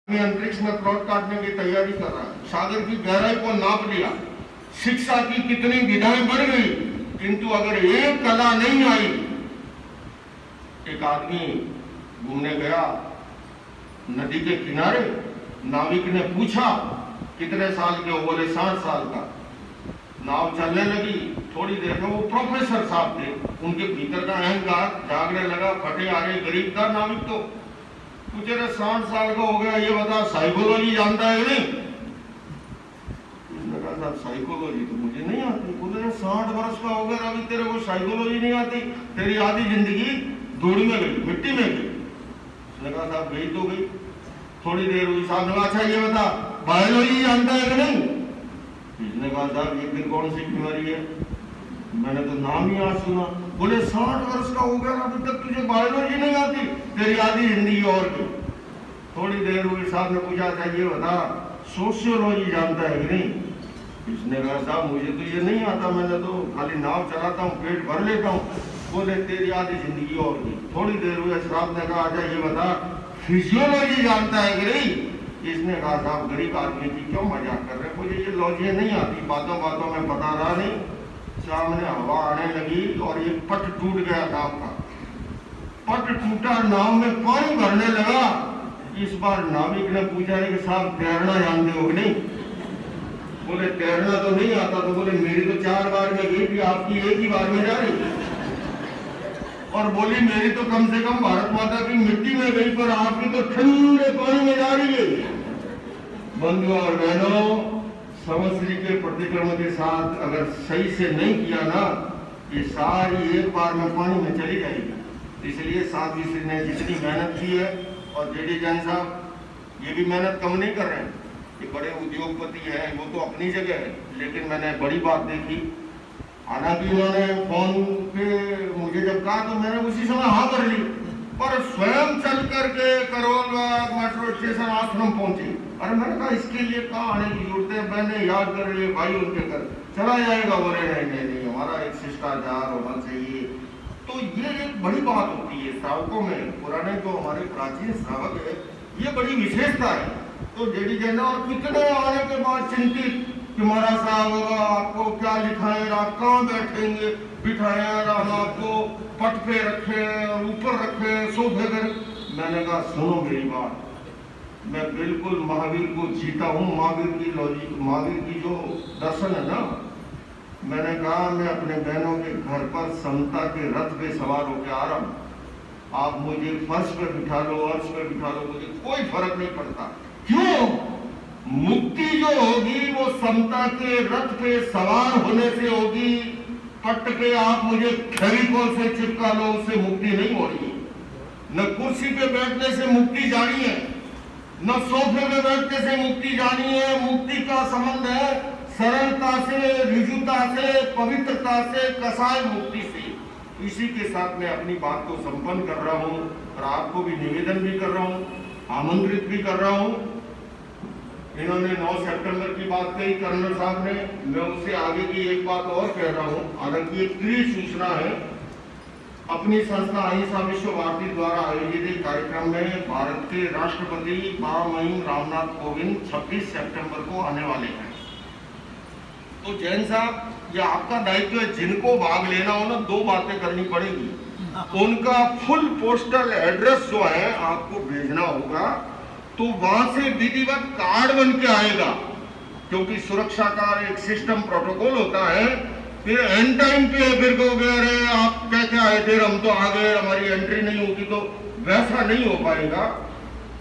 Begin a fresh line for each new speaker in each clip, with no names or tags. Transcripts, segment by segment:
अंतरिक्ष में प्लॉट काटने की तैयारी कर रहा है। सागर की गहराई को नाप लिया, शिक्षा की कितनी विधाएं बढ़ गई, किंतु अगर एक कला नहीं आई। एक आदमी घूमने गया नदी के किनारे, नाविक ने पूछा कितने साल के हो, बोले 60 साल का। नाव चलने लगी, थोड़ी देर में वो प्रोफेसर साहब थे, उनके भीतर का अहंकार जागने लगा। फटे आ रहे गरीब था नाविक, तो पूछे रे 60 साल का हो गया, ये बता साइकोलॉजी जानता है नहीं? उसने कहा साहब साइकोलॉजी तो मुझे नहीं आती। बोले 60 वर्ष का हो गया, अभी तेरे को साइकोलॉजी नहीं आती? तेरी आधी जिंदगी धूड़ी में गई, मिट्टी में गई। उसने कहा साहब गई तो गई। थोड़ी देर हुई, साहब ने कहा अच्छा ये बता बायोलॉजी जानता है कि नहीं? इसने कहा साहब ये फिर कौन सी बीमारी है, मैंने तो नाम ही आज सुना। बोले 60 वर्ष का हो गया, अभी तक तुझे बायोलॉजी नहीं आती? तेरी आधी जिंदगी और की। थोड़ी देर हुई, साहब ने पूछा था ये बता सोशियोलॉजी जानता है कि नहीं? इसने कहा साहब मुझे तो ये नहीं आता, मैंने तो खाली नाव चलाता हूँ, पेट भर लेता हूँ। बोले तेरी आधी जिंदगी और की। थोड़ी देर हुई, साहब ने कहा अच्छा ये बता फिजियोलॉजी जानता है कि नहीं? इसने कहा साहब गरीब आदमी की क्यों मजाक कर रहे हैं, मुझे ये लॉजी नहीं आती, बातों बातों में बता रहा नहीं। सामने हवा आने लगी और एक पट टूट गया नाव का। पट टूटा, नाव में पानी भरने लगा। इस बार नाविक ने पूछा कि साहब तैरना जानते हो कि नहीं? बोले तैरना तो नहीं आता। तो बोले मेरी तो 4 बार में गई थी, आपकी एक ही बार में जा रही। और बोली मेरी तो कम से कम भारत माता की मिट्टी में गई, पर आपकी तो ठंडे पानी में जा रही है। बंधुओं और बहनों, समश्री के प्रतिक्रमण के साथ अगर सही से नहीं किया ना, ये सारी एक बार में पानी में चली जाएगी। इसलिए साध्वी श्री ने जितनी मेहनत की है, और जेडी जैन साहब ये भी मेहनत कम नहीं कर रहे हैं, ये बड़े उद्योगपति हैं, वो तो अपनी जगह है। लेकिन मैंने बड़ी बात देखी, हालांकि उन्होंने फोन पे मुझे जब कहा तो मैंने उसी समय हाँ कर ली, पर स्वयं चल करके करोलबाग मेट्रो स्टेशन आश्रम पहुंची। अरे मैंने कहा इसके लिए कहाँ आने की जरूरत है, मैंने याद कर लिए भाई उनके घर चला जाएगा। बोले नहीं, हमारा एक शिष्टाचार होना चाहिए। तो ये एक बड़ी बात होती है श्रावकों में। पुराने जो हमारे प्राचीन श्रावक है, ये बड़ी विशेषता है। तो जेडी जैन और कितने आने के बाद चिंतित कि महाराज साहब होगा, आपको क्या लिखाएं, आप कहाँ बैठेंगे, बिठाएं, हम आपको पट पे रखे, ऊपर रखे, सोफे पे। मैंने कहा सुनो मेरी बात, मैं बिल्कुल महावीर को जीता हूँ, महावीर की लॉजिक, महावीर की जो दर्शन है ना। मैंने कहा मैं अपने बहनों के घर पर समता के रथ पे सवार होकर आ रहा हूँ, आप मुझे फर्श पे बिठा लो, अर्श पे बिठा लो, मुझे कोई फर्क नहीं पड़ता। क्यों? मुक्ति जो होगी वो समता के रथ पे सवार होने से होगी। पट पे आप मुझे फेविकोल से चिपका लो, उससे मुक्ति नहीं हो रही। न कुर्सी पे बैठने से मुक्ति जानी है, न सोफे पे बैठने से मुक्ति जानी है। मुक्ति का संबंध है सरलता से, ऋजुता से, पवित्रता से, कसाय मुक्ति से। इसी के साथ मैं अपनी बात को संपन्न कर रहा हूँ और आपको भी निवेदन भी कर रहा हूँ, आमंत्रित भी कर रहा हूँ। इन्होंने 9 सितंबर की बात कही कर्नल साहब ने, मैं उससे आगे की एक बात और कह रहा हूँ। हालांकि एक प्रिय सूचना है, अपनी संस्था अहिंसा विश्व भारती द्वारा आयोजित एक कार्यक्रम में भारत के राष्ट्रपति महामहिम रामनाथ कोविंद 26 सितंबर को आने वाले हैं। तो जैन साहब ये आपका दायित्व है, जिनको भाग लेना हो ना 2 बातें करनी पड़ेगी। उनका फुल पोस्टल एड्रेस जो है आपको भेजना होगा, तो वहां से विधिवत कार्ड बन के आएगा, क्योंकि सुरक्षा का एक सिस्टम प्रोटोकॉल होता है। फिर एंड टाइम पे फिर कहोगे अरे आप कैसे आए थे, हम तो आ गए, हमारी एंट्री नहीं होगी, तो वैसा नहीं हो पाएगा।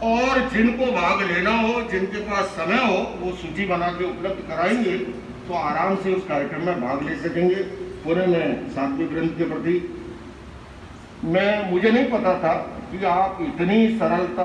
और जिनको भाग लेना हो, जिनके पास समय हो, वो सूची बना के उपलब्ध कराएंगे, तो आराम से उस कार्यक्रम में भाग ले सकेंगे। पूरे में सात्विक ग्रंथ के प्रति मुझे नहीं पता था कि आप इतनी सरलता